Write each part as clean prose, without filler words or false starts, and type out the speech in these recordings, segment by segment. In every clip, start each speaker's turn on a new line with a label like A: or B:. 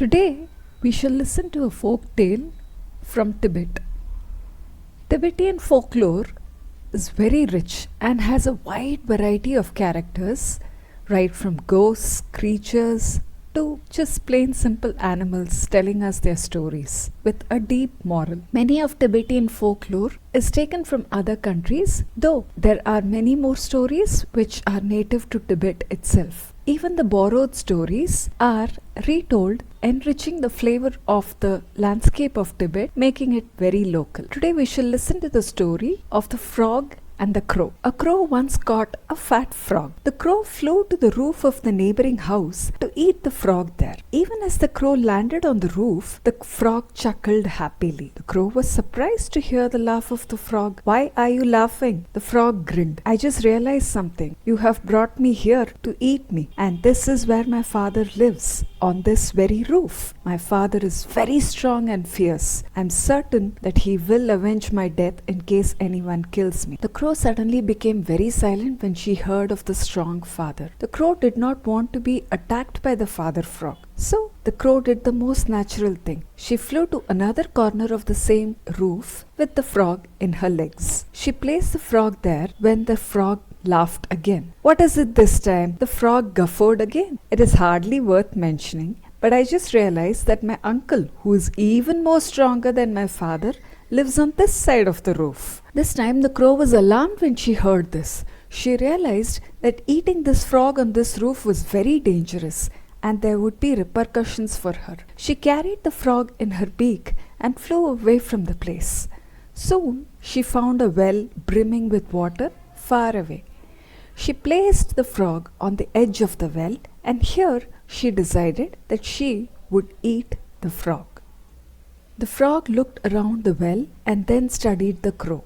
A: Today, we shall listen to a folk tale from Tibet. Tibetan folklore is very rich and has a wide variety of characters, right from ghosts, creatures, to just plain simple animals telling us their stories with a deep moral. Many of Tibetan folklore is taken from other countries, though there are many more stories which are native to Tibet itself. Even the borrowed stories are retold, enriching the flavor of the landscape of Tibet, making it very local. Today we shall listen to the story of the frog and the crow. A crow once caught a fat frog. The crow flew to the roof of the neighboring house to eat the frog there. Even as the crow landed on the roof, the frog chuckled happily. The crow was surprised to hear the laugh of the frog. "Why are you laughing?" The frog grinned. "I just realized something. You have brought me here to eat me, and this is where my father lives, on this very roof. My father is very strong and fierce. I'm certain that he will avenge my death in case anyone kills me." The crow suddenly became very silent when she heard of the strong father. The crow did not want to be attacked by the father frog. So the crow did the most natural thing. She flew to another corner of the same roof with the frog in her legs. She placed the frog there when the frog laughed again. "What is it this time?" The frog guffawed again. "It is hardly worth mentioning, but I just realized that my uncle, who is even more stronger than my father, lives on this side of the roof." This time the crow was alarmed when she heard this. She realized that eating this frog on this roof was very dangerous, and there would be repercussions for her. She carried the frog in her beak and flew away from the place. Soon she found a well brimming with water far away. She placed the frog on the edge of the well, and here she decided that she would eat the frog. The frog looked around the well and then studied the crow.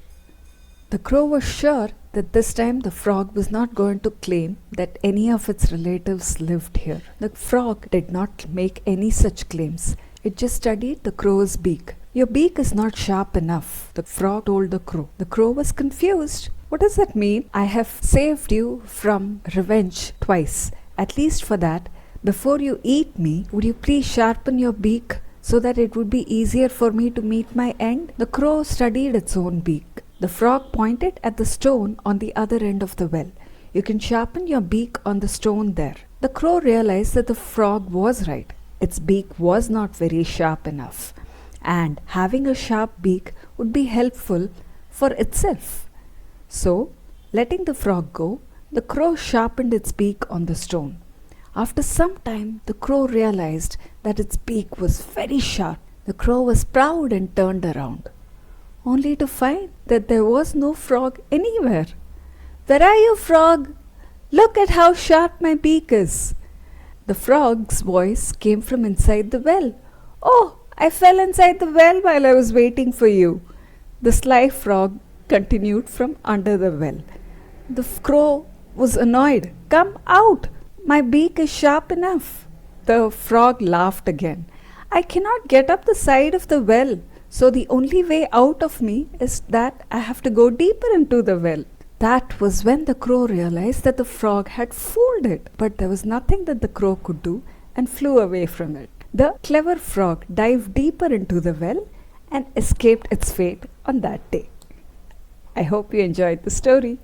A: The crow was sure that this time the frog was not going to claim that any of its relatives lived here. The frog did not make any such claims. It just studied the crow's beak. "Your beak is not sharp enough," the frog told the crow. The crow was confused. "What does that mean? I have saved you from revenge twice. At least for that, before you eat me, would you please sharpen your beak so that it would be easier for me to meet my end?" The crow studied its own beak. The frog pointed at the stone on the other end of the well. "You can sharpen your beak on the stone there." The crow realized that the frog was right. Its beak was not very sharp enough, and having a sharp beak would be helpful for itself. So, letting the frog go, the crow sharpened its beak on the stone. After some time, the crow realized that its beak was very sharp. The crow was proud and turned around, only to find that there was no frog anywhere. "Where are you, frog? Look at how sharp my beak is." The frog's voice came from inside the well. "Oh, I fell inside the well while I was waiting for you," the sly frog continued from under the well. The crow was annoyed. "Come out! My beak is sharp enough." The frog laughed again. "I cannot get up the side of the well, so the only way out of me is that I have to go deeper into the well." That was when the crow realized that the frog had fooled it, but there was nothing that the crow could do and flew away from it. The clever frog dived deeper into the well and escaped its fate on that day. I hope you enjoyed the story.